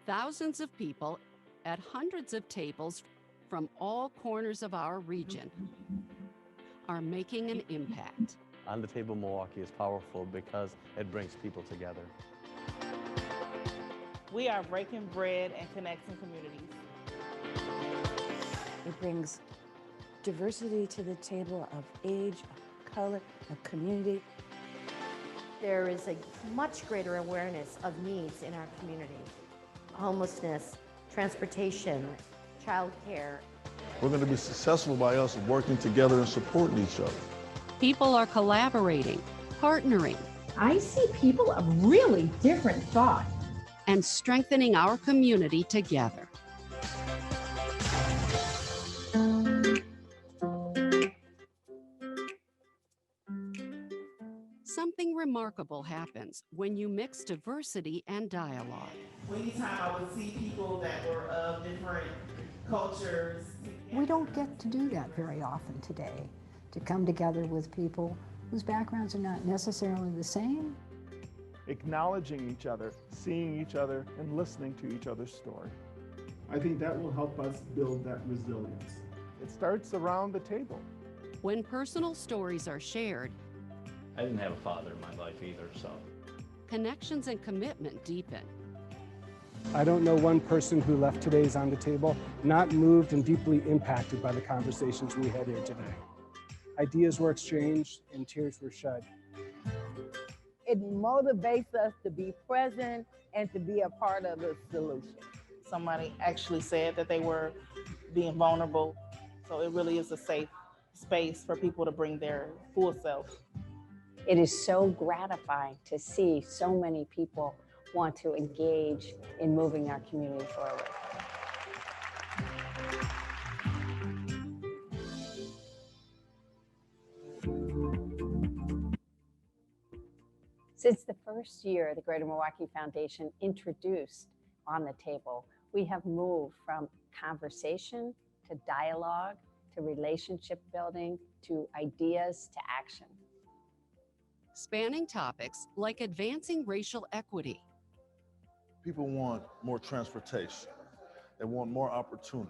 Thousands of people at hundreds of tables from all corners of our region are making an impact. On the Table Milwaukee is powerful because it brings people together. We are breaking bread and connecting communities. It brings diversity to the table of age, of color, of community. There is a much greater awareness of needs in our community. Homelessness, transportation, childcare. We're going to be successful by us working together and supporting each other. People are collaborating, partnering, I see people of really different thought. and strengthening our community together. Something remarkable happens when you mix diversity and dialogue. Anytime I would see people that were of different cultures. We don't get to do that very often today, to come together with people whose backgrounds are not necessarily the same. Acknowledging each other, seeing each other, and listening to each other's story. I think that will help us build that resilience. It starts around the table. When personal stories are shared, I didn't have a father in my life either, so. connections and commitment deepen. I don't know one person who left today's On the Table not moved and deeply impacted by the conversations we had here today. Ideas were exchanged and tears were shed. It motivates us to be present and to be a part of the solution. Somebody actually said that they were being vulnerable. So it really is a safe space for people to bring their full self. It is so gratifying to see so many people want to engage in moving our community forward. Since the first year the Greater Milwaukee Foundation introduced On the Table, we have moved from conversation to dialogue to relationship building to ideas to action. Spanning topics like advancing racial equity, People want more transportation. They want more opportunity.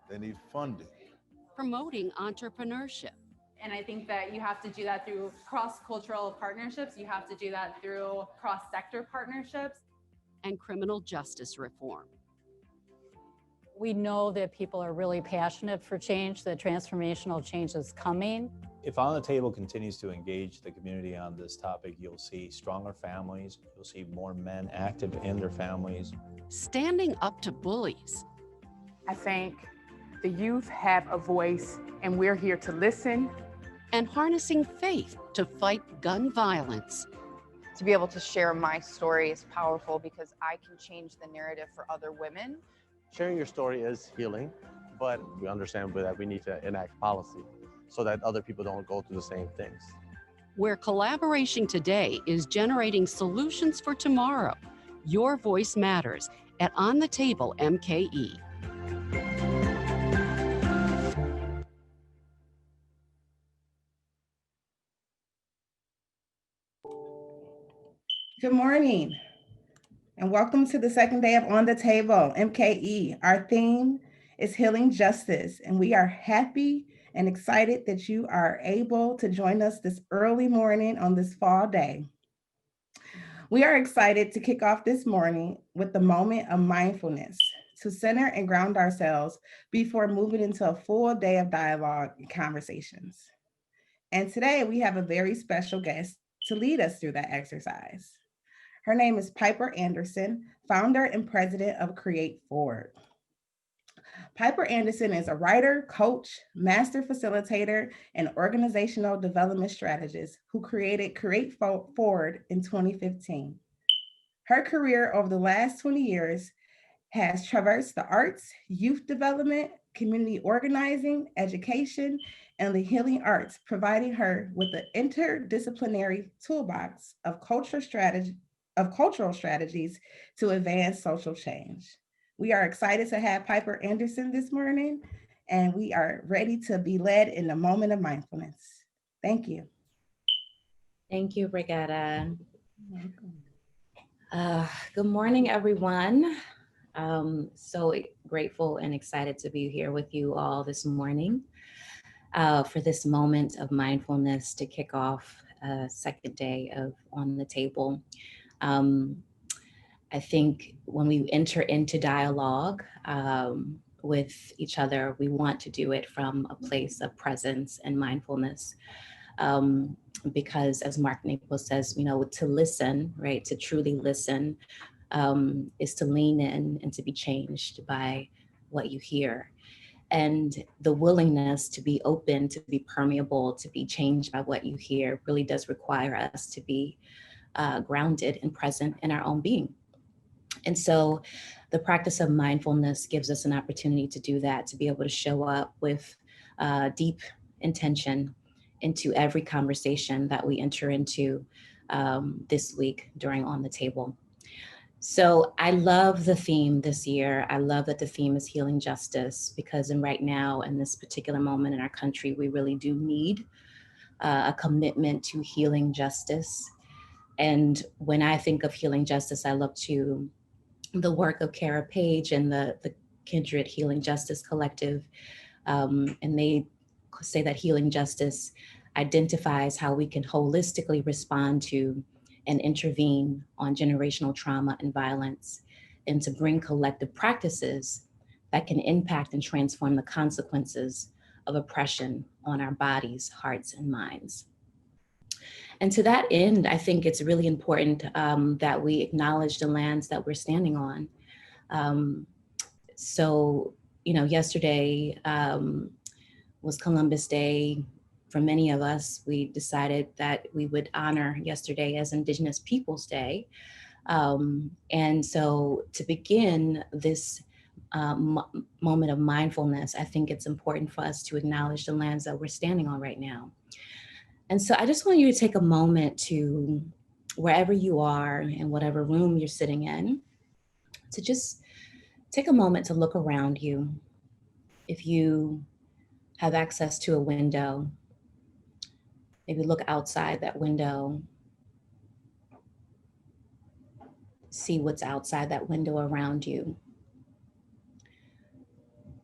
They need funding. promoting entrepreneurship, And I think that you have to do that through cross-cultural partnerships. You have to do that through cross-sector partnerships. and criminal justice reform. We know that people are really passionate for change, that transformational change is coming. If On the Table continues to engage the community on this topic, you'll see stronger families, you'll see more men active in their families. Standing up to bullies, I think the youth have a voice and we're here to listen. and harnessing faith to fight gun violence. To be able to share my story is powerful because I can change the narrative for other women. Sharing your story is healing, but we understand that we need to enact policy so that other people don't go through the same things. Where collaboration today is generating solutions for tomorrow. Your voice matters at On the Table MKE. Good morning, and welcome to the second day of On the Table, MKE. Our theme is Healing Justice, and we are happy and excited that you are able to join us this early morning on this fall day. We are excited to kick off this morning with the moment of mindfulness to center and ground ourselves before moving into a full day of dialogue and conversations. And today we have a very special guest to lead us through that exercise. Her name is Piper Anderson, founder and president of Create Forward. Piper Anderson is a writer, coach, master facilitator, and organizational development strategist who created Create Forward in 2015. Her career over the last 20 years has traversed the arts, youth development, community organizing, education, and the healing arts, providing her with an interdisciplinary toolbox of cultural strategies to advance social change. We are excited to have Piper Anderson this morning, and we are ready to be led in the moment of mindfulness. Thank you. Thank you, Brigetta. Good morning, everyone. So grateful and excited to be here with you all this morning for this moment of mindfulness to kick off a second day of On the Table. I think when we enter into dialogue with each other, we want to do it from a place of presence and mindfulness. Because as Mark Naples says, you know, to listen, right, to truly listen is to lean in and to be changed by what you hear. And the willingness to be open, to be permeable, to be changed by what you hear really does require us to be grounded and present in our own being. And so the practice of mindfulness gives us an opportunity to do that, to be able to show up with deep intention into every conversation that we enter into this week during On the Table. So I love the theme this year. I love that the theme is healing justice, because right now, in this particular moment in our country, we really do need a commitment to healing justice. And when I think of healing justice, I look to the work of Kara Page and the Kindred Healing Justice Collective. And they say that healing justice identifies how we can holistically respond to and intervene on generational trauma and violence, and to bring collective practices that can impact and transform the consequences of oppression on our bodies, hearts, and minds. And to that end, I think it's really important that we acknowledge the lands that we're standing on. So, you know, yesterday was Columbus Day. For many of us, we decided that we would honor yesterday as Indigenous Peoples Day. And so to begin this moment of mindfulness, I think it's important for us to acknowledge the lands that we're standing on right now. And so I just want you to take a moment to, wherever you are, in whatever room you're sitting in, to just take a moment to look around you. If you have access to a window, maybe look outside that window, see what's outside that window around you.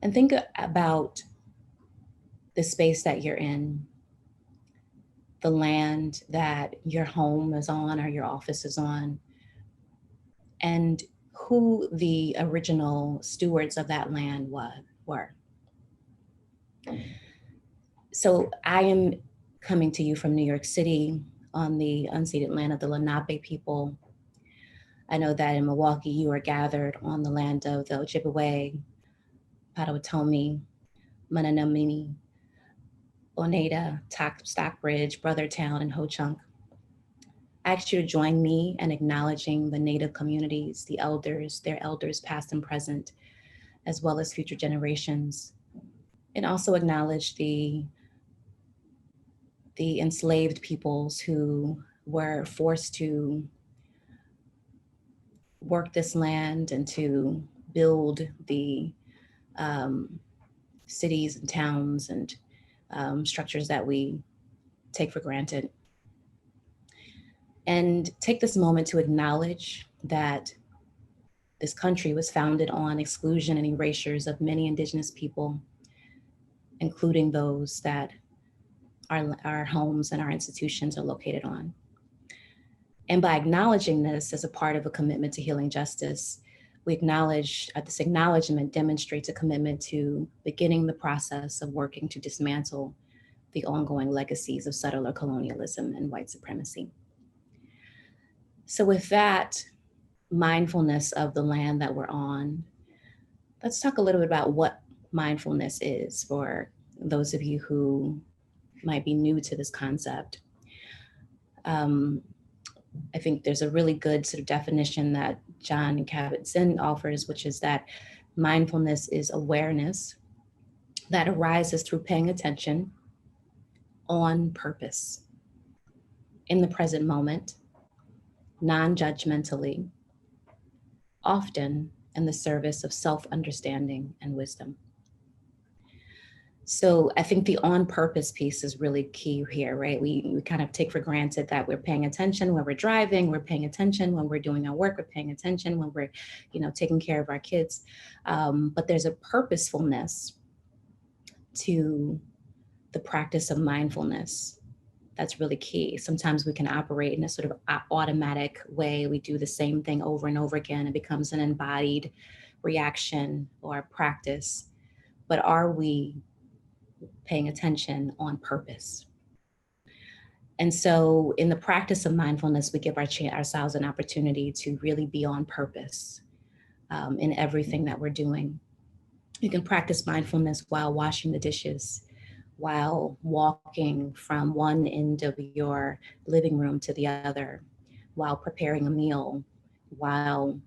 And think about the space that you're in, the land that your home is on or your office is on, and who the original stewards of that land were. So I am coming to you from New York City on the unceded land of the Lenape people. I know that in Milwaukee, you are gathered on the land of the Ojibwe, Potawatomi, Mananamini, Oneida, Stockbridge, Brothertown, and Ho-Chunk. I ask you to join me in acknowledging the Native communities, the elders, their elders past and present, as well as future generations, and also acknowledge the enslaved peoples who were forced to work this land and to build the cities and towns and structures that we take for granted. And take this moment to acknowledge that this country was founded on exclusion and erasures of many Indigenous people, including those that our homes and our institutions are located on. And by acknowledging this as a part of a commitment to healing justice, we acknowledge, this acknowledgement demonstrates a commitment to beginning the process of working to dismantle the ongoing legacies of settler colonialism and white supremacy. So with that mindfulness of the land that we're on, let's talk a little bit about what mindfulness is for those of you who might be new to this concept. I think there's a really good sort of definition that John Kabat-Zinn offers, which is that mindfulness is awareness that arises through paying attention on purpose, in the present moment, non-judgmentally, often in the service of self-understanding and wisdom. So I think the on purpose piece is really key here, right? We kind of take for granted that we're paying attention when we're driving, we're paying attention when we're doing our work, we're paying attention when we're, taking care of our kids. But there's a purposefulness to the practice of mindfulness that's really key. Sometimes we can operate in a sort of automatic way. We do the same thing over and over again. It becomes an embodied reaction or practice. But are we paying attention on purpose? And so in the practice of mindfulness, we give ourselves an opportunity to really be on purpose in everything that we're doing. You can practice mindfulness while washing the dishes, while walking from one end of your living room to the other, while preparing a meal, while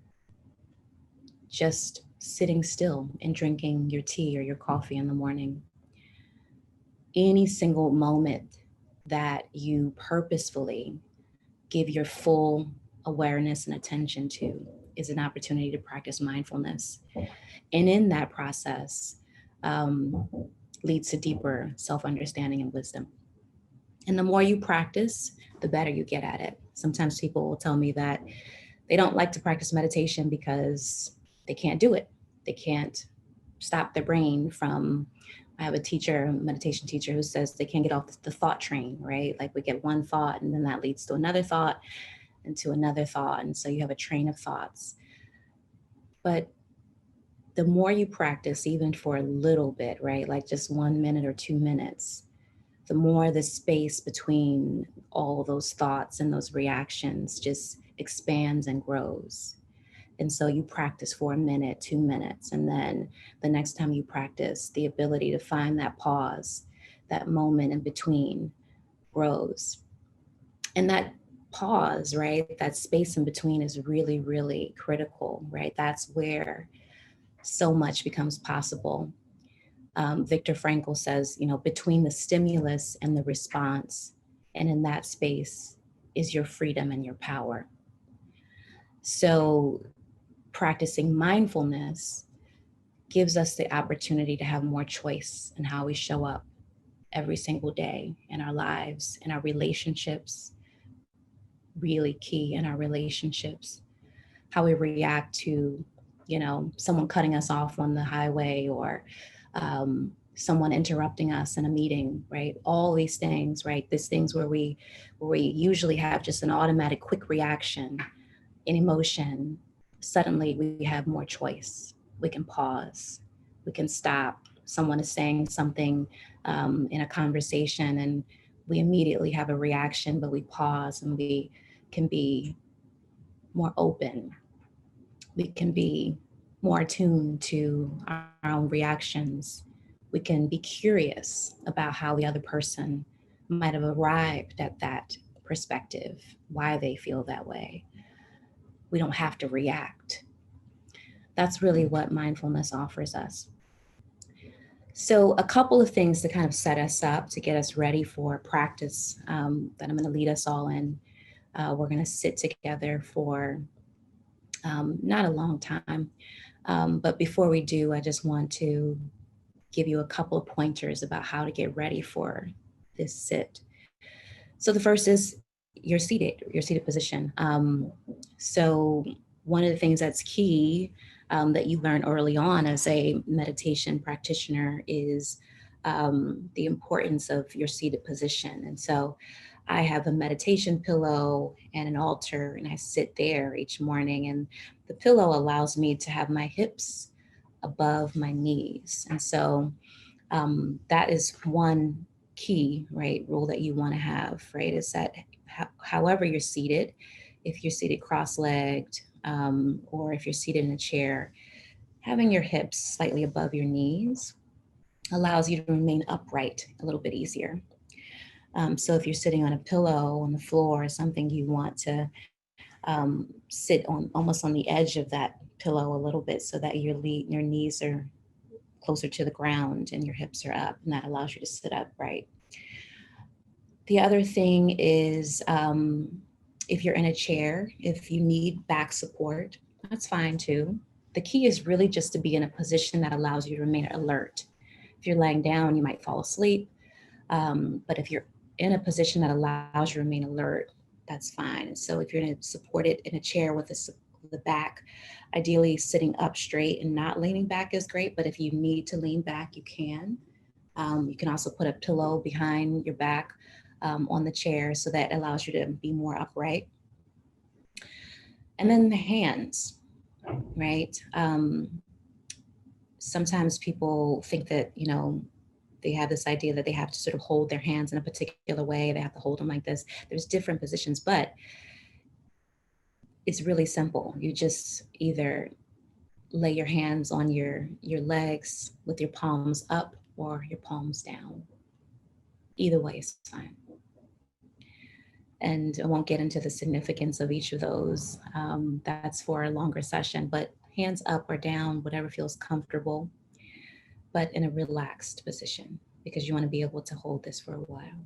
just sitting still and drinking your tea or your coffee in the morning. Any single moment that you purposefully give your full awareness and attention to is an opportunity to practice mindfulness. And in that process, leads to deeper self-understanding and wisdom. And the more you practice, the better you get at it. Sometimes people will tell me that they don't like to practice meditation because they can't do it. They can't stop their brain from, I have a meditation teacher who says they can't get off the thought train, right? Like we get one thought and then that leads to another thought and to another thought. And so you have a train of thoughts. But the more you practice, even for a little bit, right? Like just 1 minute or 2 minutes, the more the space between all those thoughts and those reactions just expands and grows. And so you practice for a minute, 2 minutes, and then the next time you practice, the ability to find that pause, that moment in between grows. And that pause, right? That space in between is really, really critical, right? That's where so much becomes possible. Viktor Frankl says, between the stimulus and the response, and in that space is your freedom and your power. So practicing mindfulness gives us the opportunity to have more choice in how we show up every single day in our lives, in our relationships, really key in our relationships, how we react to someone cutting us off on the highway or someone interrupting us in a meeting, right? All these things, right? These things where we usually have just an automatic quick reaction in emotion. Suddenly we have more choice. We can pause, we can stop. Someone is saying something in a conversation and we immediately have a reaction, but we pause and we can be more open. We can be more attuned to our own reactions. We can be curious about how the other person might have arrived at that perspective, why they feel that way. We don't have to react. That's really what mindfulness offers us. So a couple of things to kind of set us up to get us ready for practice that I'm going to lead us all in. We're going to sit together for not a long time, but before we do, I just want to give you a couple of pointers about how to get ready for this sit. So the first is your seated position. So one of the things that's key that you learn early on as a meditation practitioner is the importance of your seated position. And so I have a meditation pillow and an altar, and I sit there each morning, and the pillow allows me to have my hips above my knees. And so that is one key, right, rule that you want to have, right, is that however you're seated, if you're seated cross-legged or if you're seated in a chair, having your hips slightly above your knees allows you to remain upright a little bit easier. So if you're sitting on a pillow on the floor or something, you want to sit on almost on the edge of that pillow a little bit so that your knees are closer to the ground and your hips are up, and that allows you to sit upright. The other thing is if you're in a chair, if you need back support, that's fine too. The key is really just to be in a position that allows you to remain alert If you're laying down, you might fall asleep. But if you're in a position that allows you to remain alert, that's fine. And so if you're going to support it in a chair with the back, ideally sitting up straight and not leaning back is great. But if you need to lean back, you can. You can also put a pillow behind your back on the chair, so that allows you to be more upright. And then the hands, right? Sometimes people think that, you know, they have this idea that they have to sort of hold their hands in a particular way. They have to hold them like this. There's different positions, but it's really simple. You just either lay your hands on your legs with your palms up or your palms down. Either way is fine. And I won't get into the significance of each of those. That's for a longer session, but hands up or down, whatever feels comfortable, but in a relaxed position, because you want to be able to hold this for a while.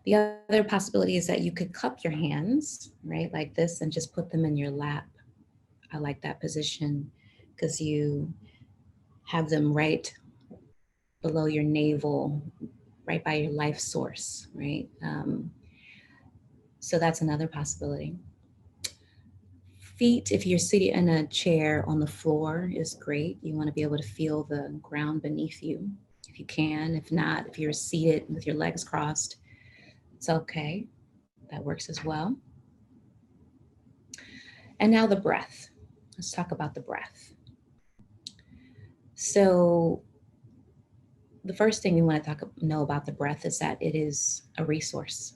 The other possibility is that you could cup your hands, right, like this, and just put them in your lap. I like that position because you have them right below your navel, right by your life source, right? So that's another possibility. Feet, if you're sitting in a chair on the floor, is great. You want to be able to feel the ground beneath you if you can. If not, if you're seated with your legs crossed, it's okay. That works as well. And now the breath. Let's talk about the breath. So the first thing we want to know about the breath is that it is a resource,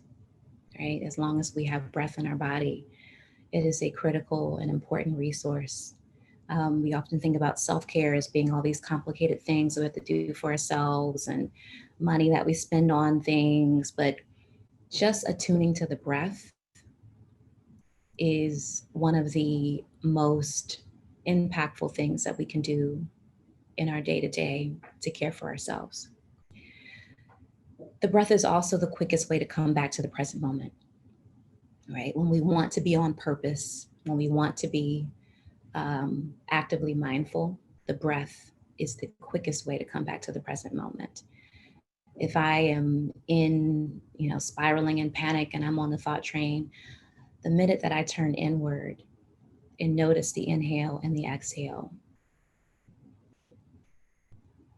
right? As long as we have breath in our body, it is a critical and important resource. We often think about self-care as being all these complicated things we have to do for ourselves and money that we spend on things, but just attuning to the breath is one of the most impactful things that we can do in our day-to-day to care for ourselves. The breath is also the quickest way to come back to the present moment, right? When we want to be on purpose, when we want to be actively mindful, the breath is the quickest way to come back to the present moment. If I am in, spiraling in panic and I'm on the thought train, the minute that I turn inward and notice the inhale and the exhale,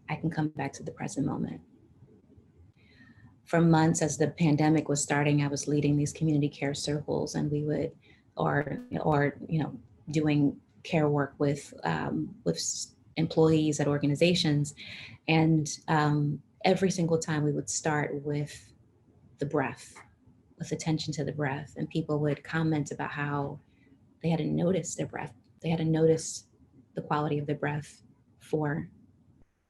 I can come back to the present moment. For months, as the pandemic was starting, I was leading these community care circles, and we would, doing care work with employees at organizations. And every single time we would start with the breath, with attention to the breath. And people would comment about how they hadn't noticed their breath. They hadn't noticed the quality of their breath for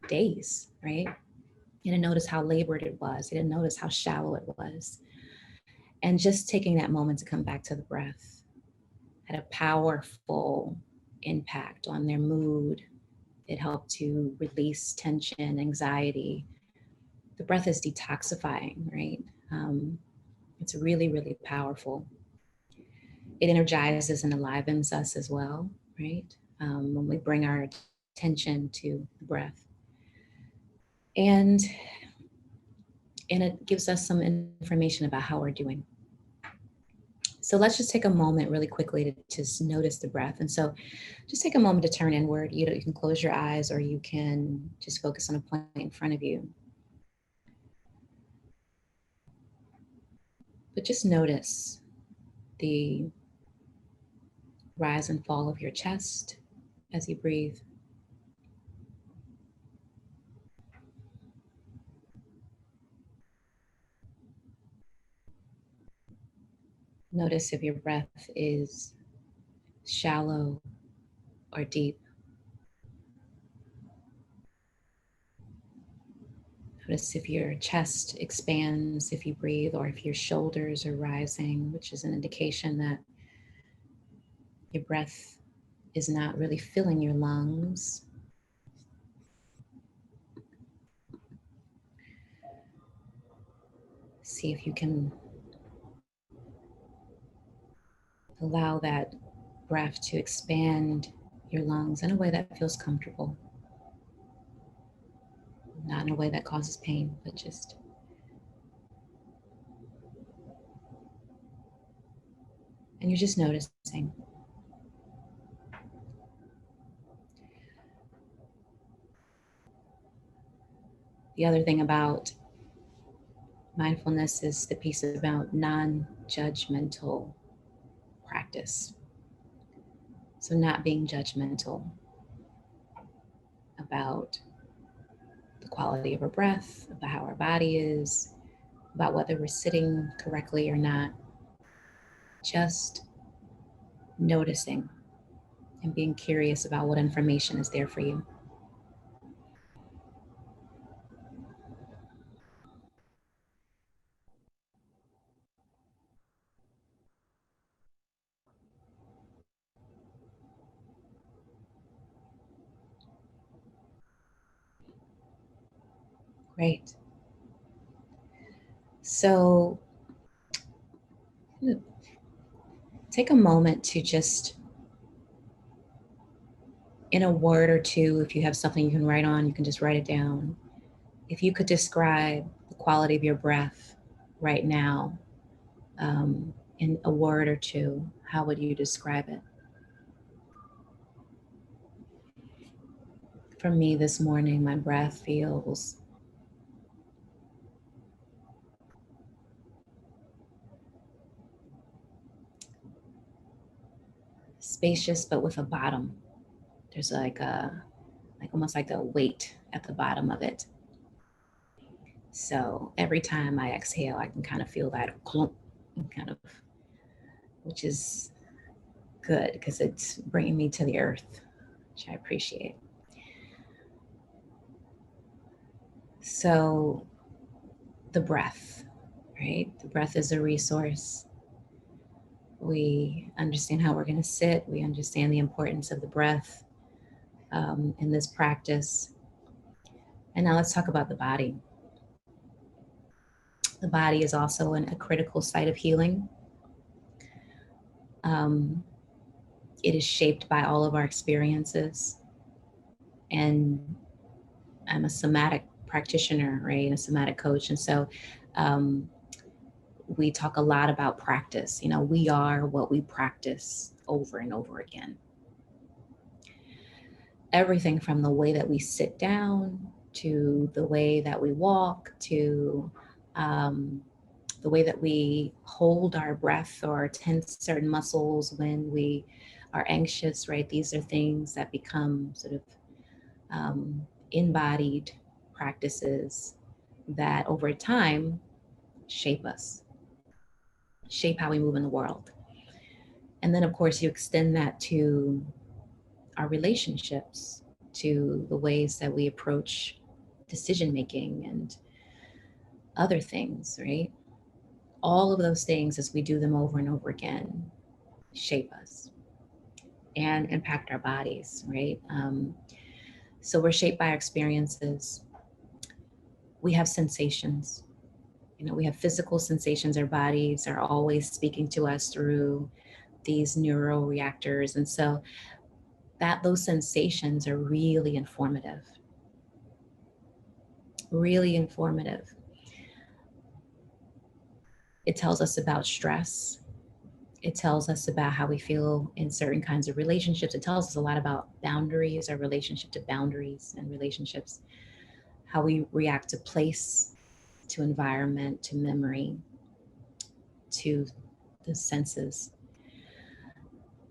days, right? You didn't notice how labored it was. You didn't notice how shallow it was. And just taking that moment to come back to the breath had a powerful impact on their mood. It helped to release tension, anxiety. The breath is detoxifying, right? It's really, really powerful. It energizes and enlivens us as well, right? When we bring our attention to the breath. And it gives us some information about how we're doing. So let's just take a moment really quickly to just notice the breath. And so just take a moment to turn inward. You can close your eyes, or you can just focus on a point in front of you. But just notice the rise and fall of your chest as you breathe. Notice if your breath is shallow or deep. Notice if your chest expands if you breathe, or if your shoulders are rising, which is an indication that your breath is not really filling your lungs. See if you can allow that breath to expand your lungs in a way that feels comfortable. not in a way that causes pain, but just and you're just noticing. The other thing about mindfulness is the piece about non-judgmental practice. So not being judgmental about the quality of our breath, about how our body is, about whether we're sitting correctly or not. Just noticing and being curious about what information is there for you. Great. So take a moment to just, in a word or two, if you have something you can write on, you can just write it down. If you could describe the quality of your breath right now in a word or two, how would you describe it? For me this morning, my breath feels spacious, but with a bottom. There's almost like a weight at the bottom of it. So every time I exhale, I can kind of feel that clump, which is good because it's bringing me to the earth, which I appreciate. So the breath, right? The breath is a resource. We understand how we're going to sit. We understand the importance of the breath in this practice. And now let's talk about the body. The body is also a critical site of healing. It is shaped by all of our experiences. And I'm a somatic practitioner, right? And a somatic coach. And so we talk a lot about practice. You know, we are what we practice over and over again. Everything from the way that we sit down, to the way that we walk, to the way that we hold our breath or tense certain muscles when we are anxious, right? These are things that become sort of embodied practices that over time shape us, shape how we move in the world. And then of course you extend that to our relationships, to the ways that we approach decision-making and other things, right? All of those things, as we do them over and over again, shape us and impact our bodies, right? So we're shaped by our experiences. We have sensations. You know, we have physical sensations. Our bodies are always speaking to us through these neural reactors. And so those sensations are really informative. Really informative. It tells us about stress. It tells us about how we feel in certain kinds of relationships. It tells us a lot about boundaries, our relationship to boundaries and relationships, how we react to place, to environment, to memory, to the senses.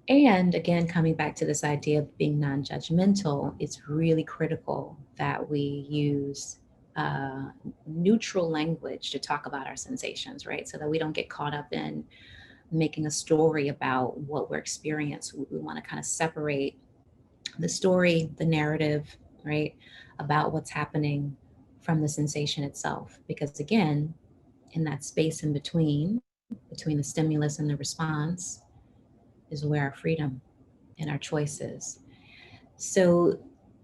And again, coming back to this idea of being non-judgmental, it's really critical that we use neutral language to talk about our sensations, right? So that we don't get caught up in making a story about what we're experiencing. We want to kind of separate the story, the narrative, right, about what's happening from the sensation itself. Because again, in that space in between the stimulus and the response is where our freedom and our choices. So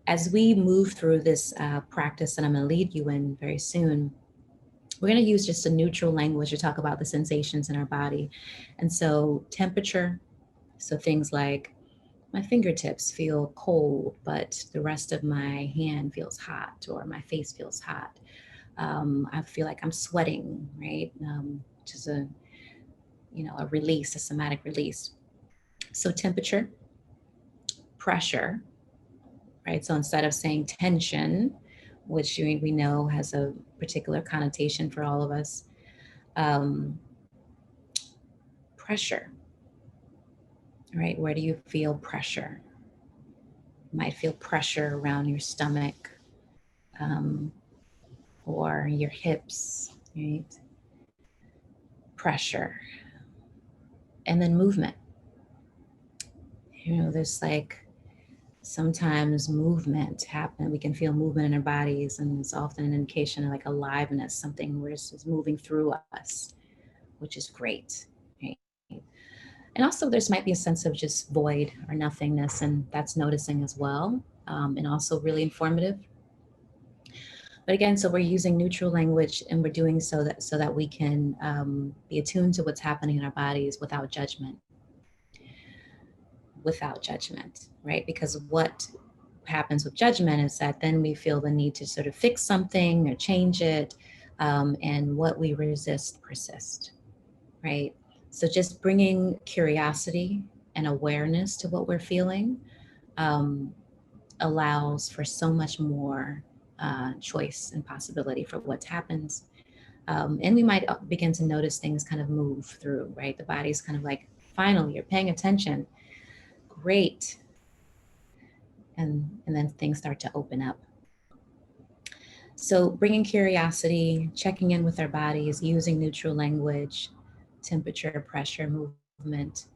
as we move through this practice that I'm going to lead you in very soon, we're going to use just a neutral language to talk about the sensations in our body. And so temperature, so things like my fingertips feel cold, but the rest of my hand feels hot, or my face feels hot. I feel like I'm sweating, right? Which is a release, a somatic release. So temperature, pressure, right? So instead of saying tension, which we know has a particular connotation for all of us, pressure, right? Where do you feel pressure? You might feel pressure around your stomach, or your hips, right? Pressure. And then movement. There's like sometimes movement happen. We can feel movement in our bodies, and it's often an indication of like aliveness, something where it's moving through us, which is great, right? And also there might be a sense of just void or nothingness, and that's noticing as well, and also really informative. But again, so we're using neutral language, and we're doing so that we can be attuned to what's happening in our bodies without judgment. Without judgment, right? Because what happens with judgment is that then we feel the need to sort of fix something or change it, and what we resist persists, right? So just bringing curiosity and awareness to what we're feeling allows for so much more choice and possibility for what happens. And we might begin to notice things kind of move through, right? The body's kind of like, finally, you're paying attention. Great. And then things start to open up. So bringing curiosity, checking in with our bodies, using neutral language, temperature, pressure, movement,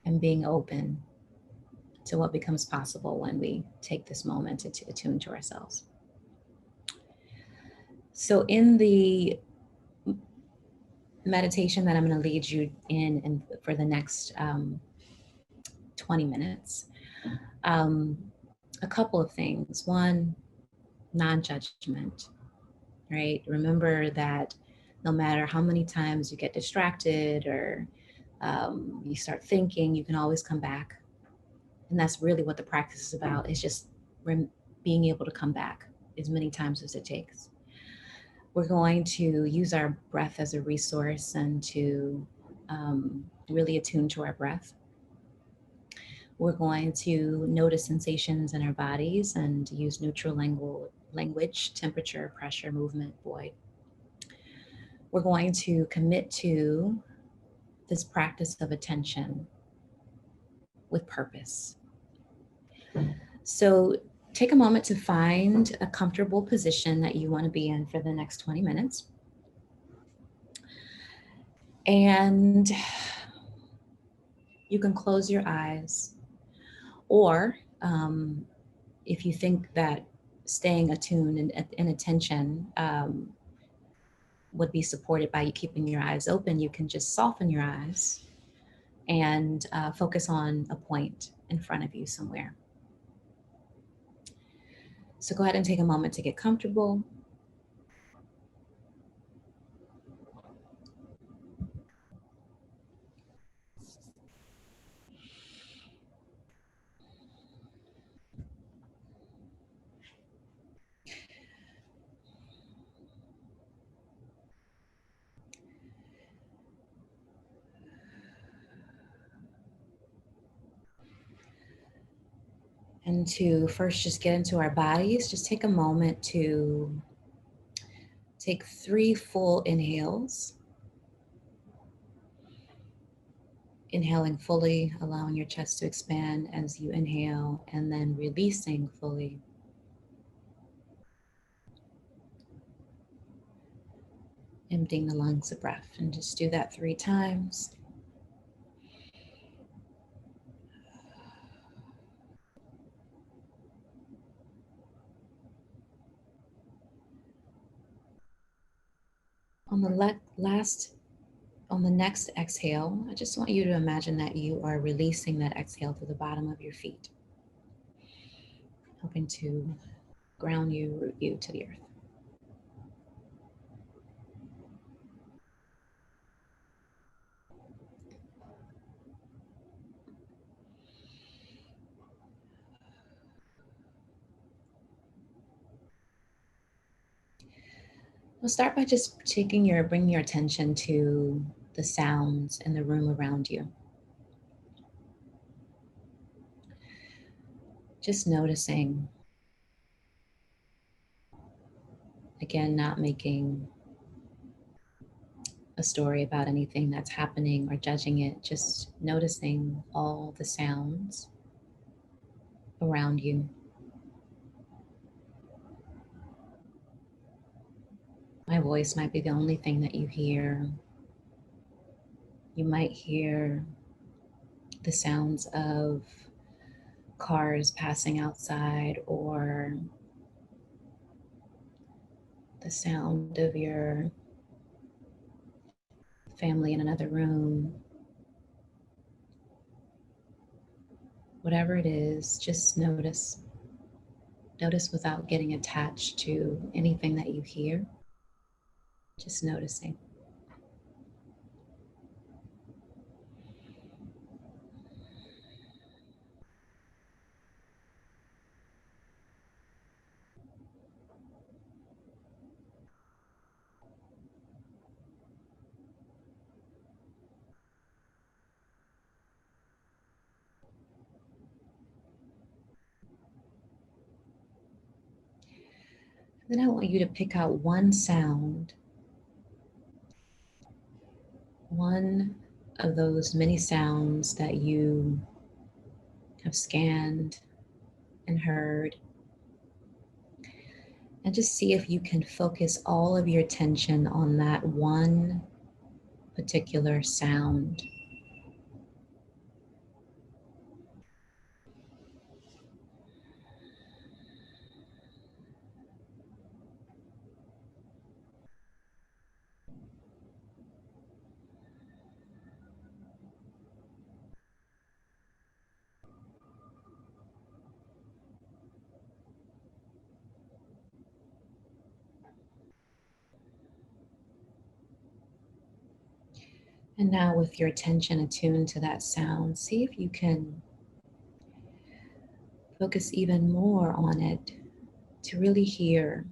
and being open to what becomes possible when we take this moment to attune to ourselves. So in the meditation that I'm going to lead you in for the next 20 minutes, a couple of things. One, non-judgment, right? Remember that no matter how many times you get distracted or you start thinking, you can always come back. And that's really what the practice is about, is just being able to come back as many times as it takes. We're going to use our breath as a resource and to really attune to our breath. We're going to notice sensations in our bodies and use neutral language, temperature, pressure, movement, void. We're going to commit to this practice of attention with purpose. So take a moment to find a comfortable position that you want to be in for the next 20 minutes. And you can close your eyes, or if you think that staying attuned and attention would be supported by you keeping your eyes open, you can just soften your eyes and focus on a point in front of you somewhere. So go ahead and take a moment to get comfortable. And to first just get into our bodies, just take a moment to take 3 full inhales. Inhaling fully, allowing your chest to expand as you inhale, and then releasing fully. Emptying the lungs of breath, and just do that 3 times. On the next exhale, I just want you to imagine that you are releasing that exhale to the bottom of your feet, helping to ground you, root you to the earth. We'll start by just bringing your attention to the sounds in the room around you. Just noticing. Again, not making a story about anything that's happening or judging it, just noticing all the sounds around you. My voice might be the only thing that you hear. You might hear the sounds of cars passing outside, or the sound of your family in another room. Whatever it is, just notice. Notice without getting attached to anything that you hear. Just noticing. Then I want you to pick out one sound, one of those many sounds that you have scanned and heard, and just see if you can focus all of your attention on that one particular sound. And now, with your attention attuned to that sound, see if you can focus even more on it to really hear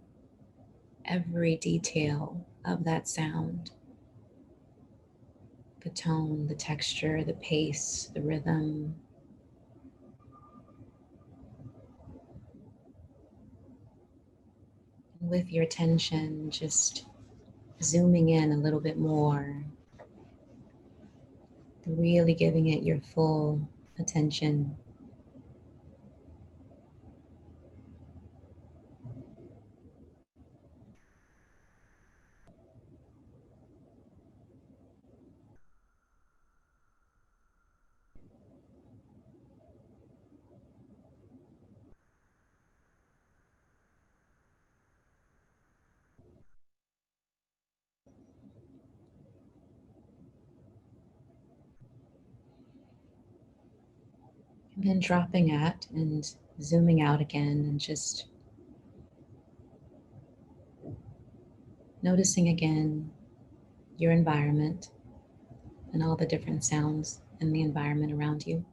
every detail of that sound. The tone, the texture, the pace, the rhythm. With your attention, just zooming in a little bit more, really giving it your full attention. And then dropping at and zooming out again, and just noticing again your environment and all the different sounds in the environment around you.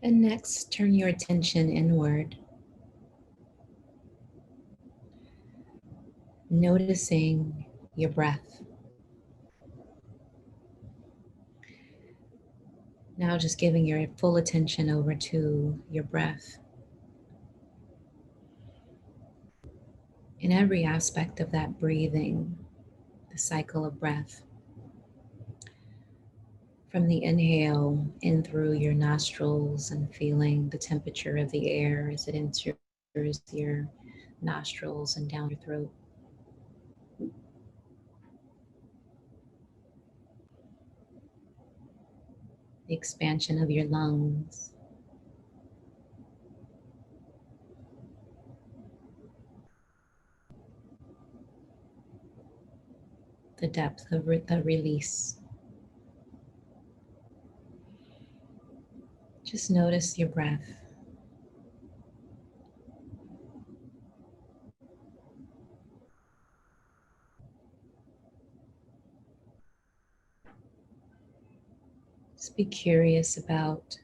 And next, turn your attention inward, noticing your breath. Now just giving your full attention over to your breath. In every aspect of that breathing, the cycle of breath. From the inhale in through your nostrils and feeling the temperature of the air as it enters your nostrils and down your throat. The expansion of your lungs. The depth of the release. Just notice your breath. Just be curious about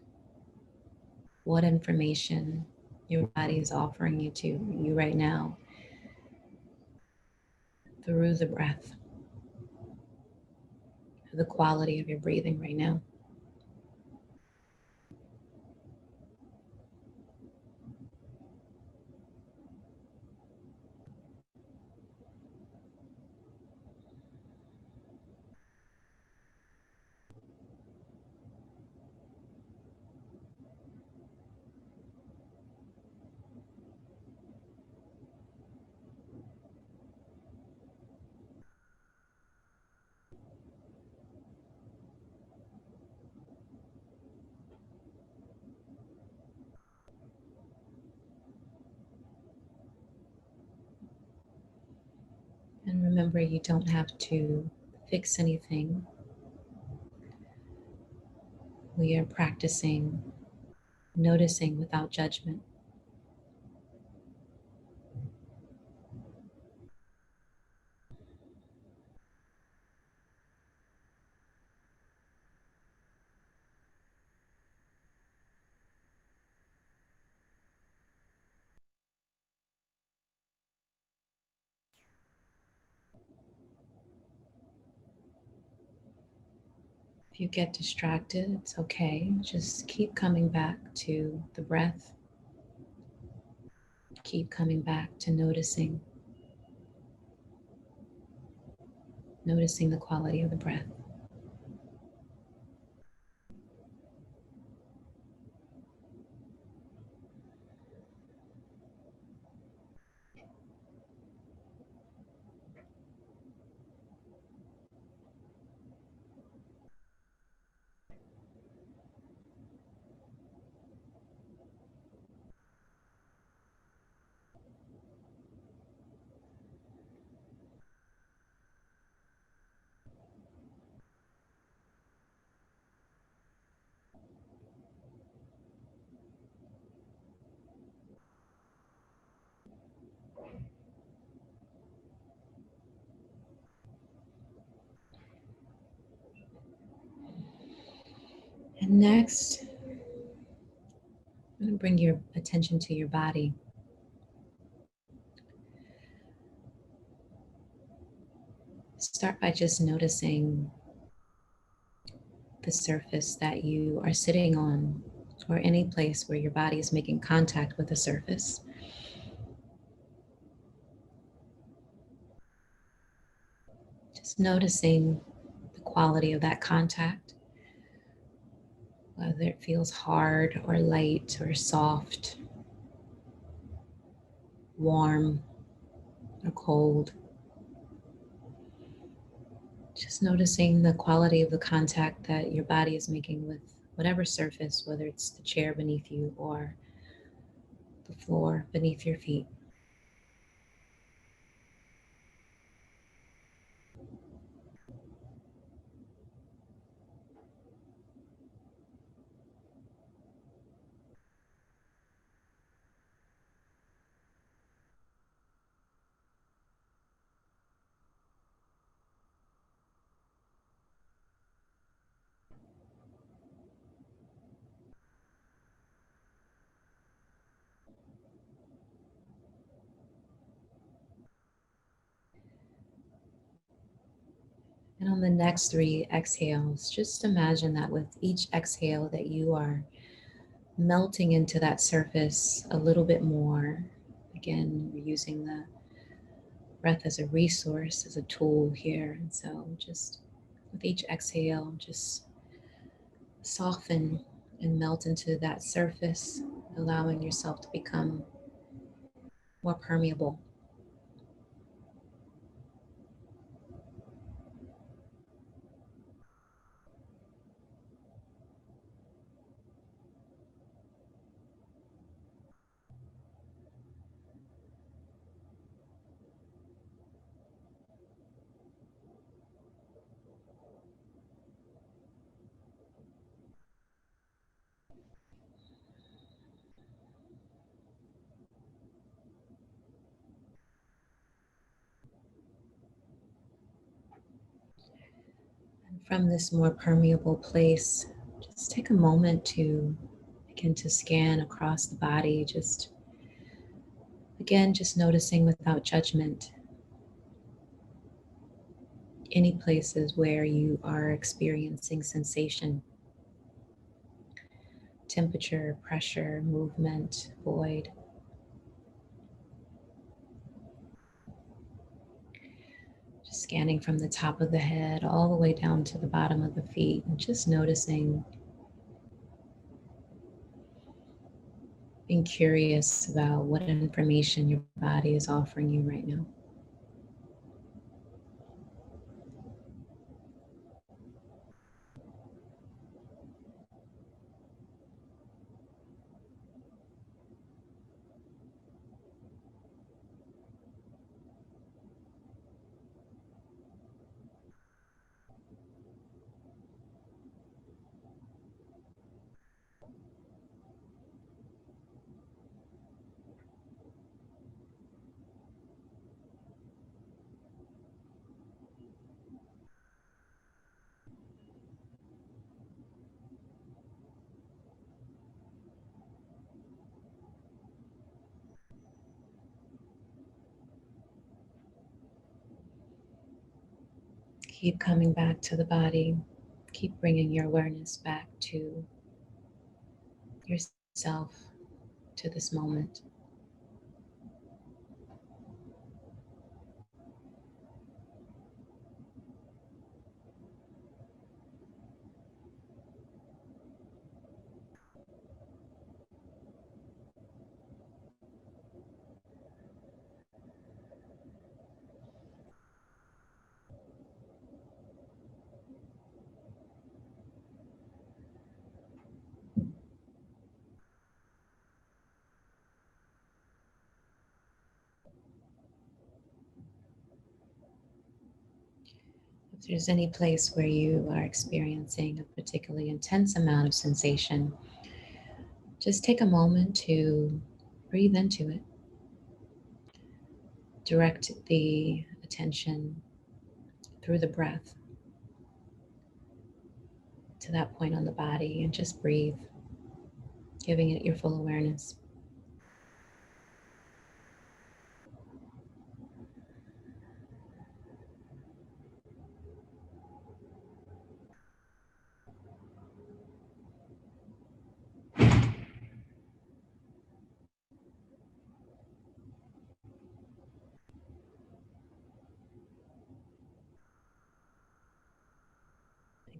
what information your body is offering you right now through the breath, the quality of your breathing right now. And remember, you don't have to fix anything. We are practicing noticing without judgment. If you get distracted, it's okay. Just keep coming back to the breath. Keep coming back to noticing the quality of the breath. And next, I'm going to bring your attention to your body. Start by just noticing the surface that you are sitting on, or any place where your body is making contact with the surface. Just noticing the quality of that contact, whether it feels hard or light or soft, warm or cold. Just noticing the quality of the contact that your body is making with whatever surface, whether it's the chair beneath you or the floor beneath your feet. And on the next 3 exhales, just imagine that with each exhale that you are melting into that surface a little bit more. Again, we're using the breath as a resource, as a tool here. And so just with each exhale, just soften and melt into that surface, allowing yourself to become more permeable. from this more permeable place, just take a moment to begin to scan across the body, just noticing without judgment any places where you are experiencing sensation, temperature, pressure, movement, void. Just scanning from the top of the head all the way down to the bottom of the feet, and just noticing, being curious about what information your body is offering you right now. Keep coming back to the body. Keep bringing your awareness back to yourself, to this moment. If there's any place where you are experiencing a particularly intense amount of sensation, just take a moment to breathe into it. Direct the attention through the breath to that point on the body and just breathe, giving it your full awareness.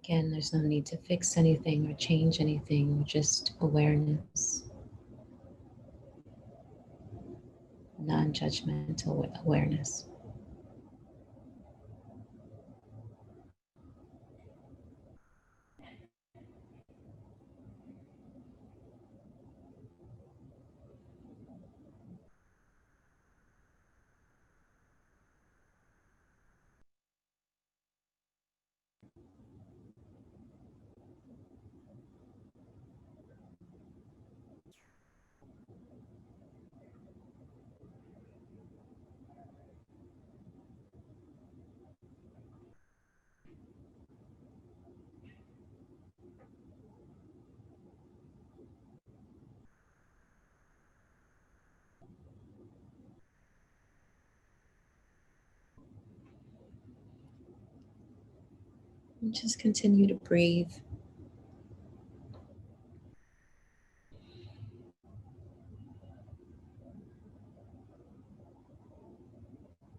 Again, there's no need to fix anything or change anything, just awareness. Non-judgmental awareness. And just continue to breathe.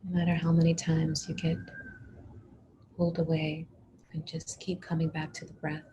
No matter how many times you get pulled away, and just keep coming back to the breath.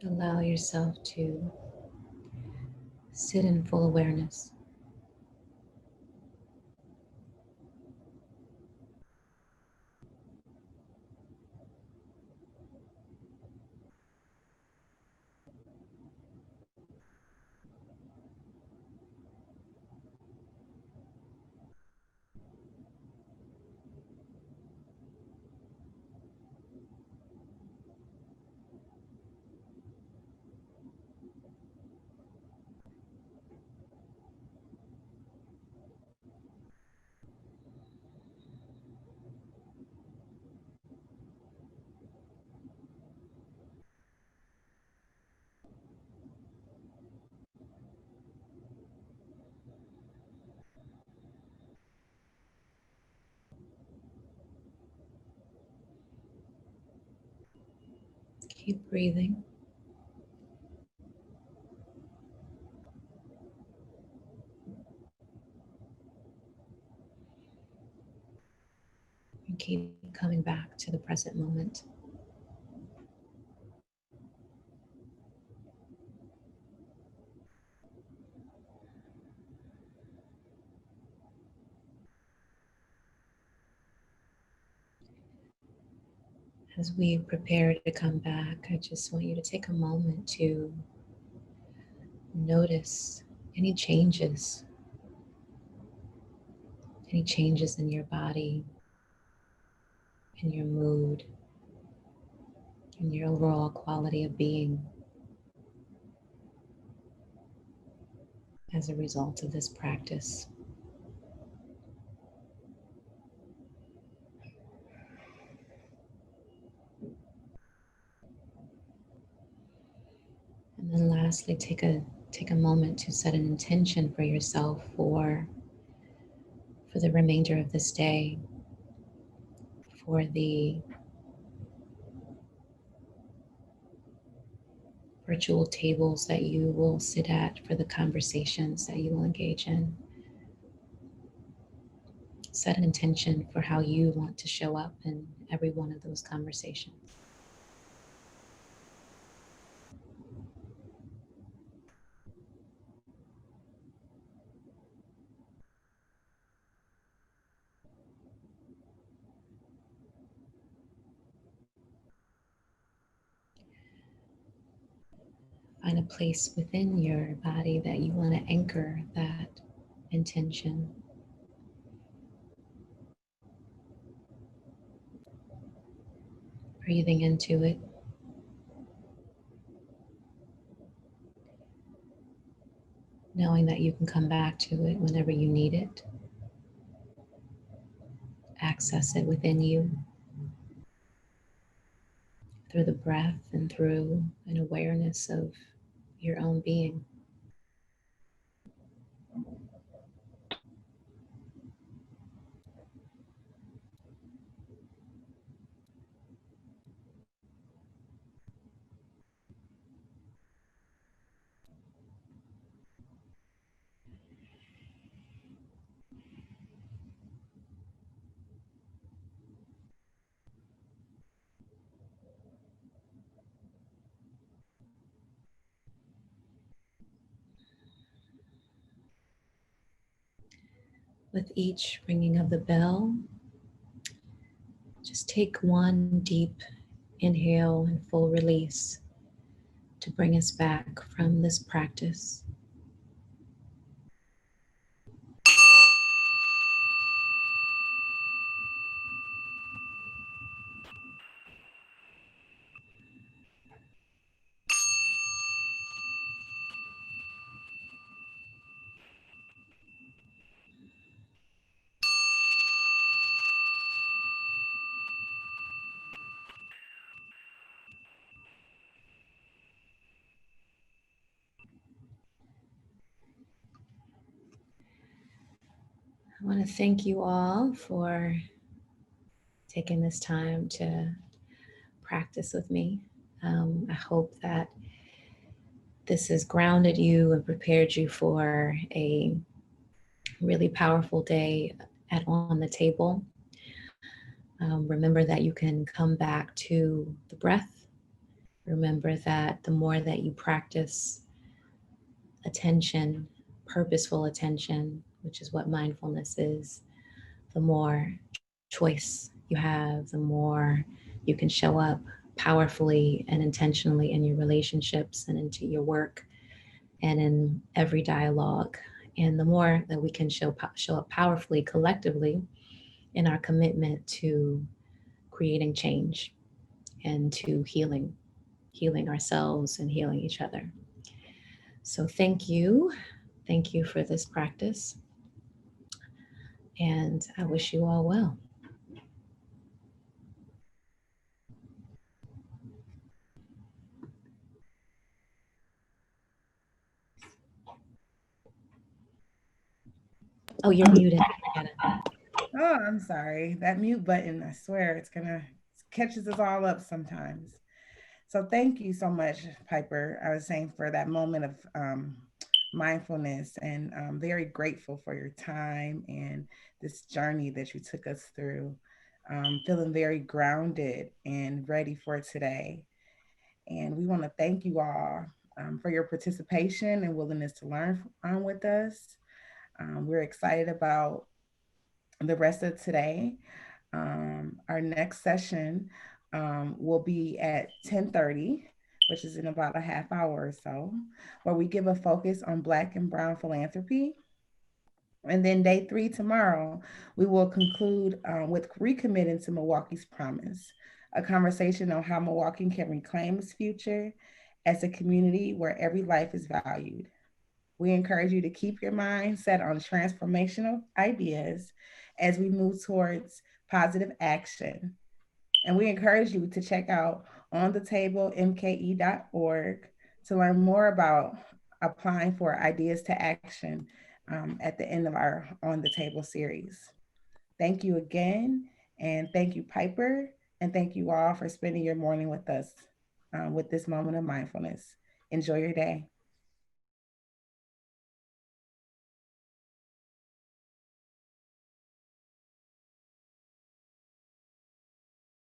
Allow yourself to sit in full awareness. Keep breathing. And keep coming back to the present moment. As we prepare to come back, I just want you to take a moment to notice any changes in your body, in your mood, in your overall quality of being as a result of this practice. And then lastly, take a moment to set an intention for yourself for the remainder of this day, for the virtual tables that you will sit at, for the conversations that you will engage in. Set an intention for how you want to show up in every one of those conversations. Find a place within your body that you want to anchor that intention. Breathing into it. Knowing that you can come back to it whenever you need it. Access it within you through the breath and through an awareness of your own being. With each ringing of the bell, just take one deep inhale and full release to bring us back from this practice. I want to thank you all for taking this time to practice with me. I hope that this has grounded you and prepared you for a really powerful day at On the Table. Remember that you can come back to the breath Remember that the more that you practice attention, purposeful attention, which is what mindfulness is, the more choice you have, the more you can show up powerfully and intentionally in your relationships and into your work and in every dialogue. And the more that we can show up powerfully collectively in our commitment to creating change and to healing ourselves and healing each other. So thank you for this practice, and I wish you all well. Oh, you're muted. Oh, I'm sorry. That mute button, I swear, it catches us all up sometimes. So thank you so much, Piper. I was saying for that moment of mindfulness, and I'm very grateful for your time and this journey that you took us through. Feeling very grounded and ready for today. And we want to thank you all for your participation and willingness to learn with us. We're excited about the rest of today. Our next session will be at 10:30, which is in about a half hour or so, where we give a focus on Black and Brown philanthropy. And then day 3 tomorrow, we will conclude with recommitting to Milwaukee's promise, a conversation on how Milwaukee can reclaim its future as a community where every life is valued. We encourage you to keep your mind set on transformational ideas as we move towards positive action. And we encourage you to check out onthetable.mke.org to learn more about applying for ideas to action at the end of our On the Table series. Thank you again, and thank you, Piper, and thank you all for spending your morning with us with this moment of mindfulness. Enjoy your day.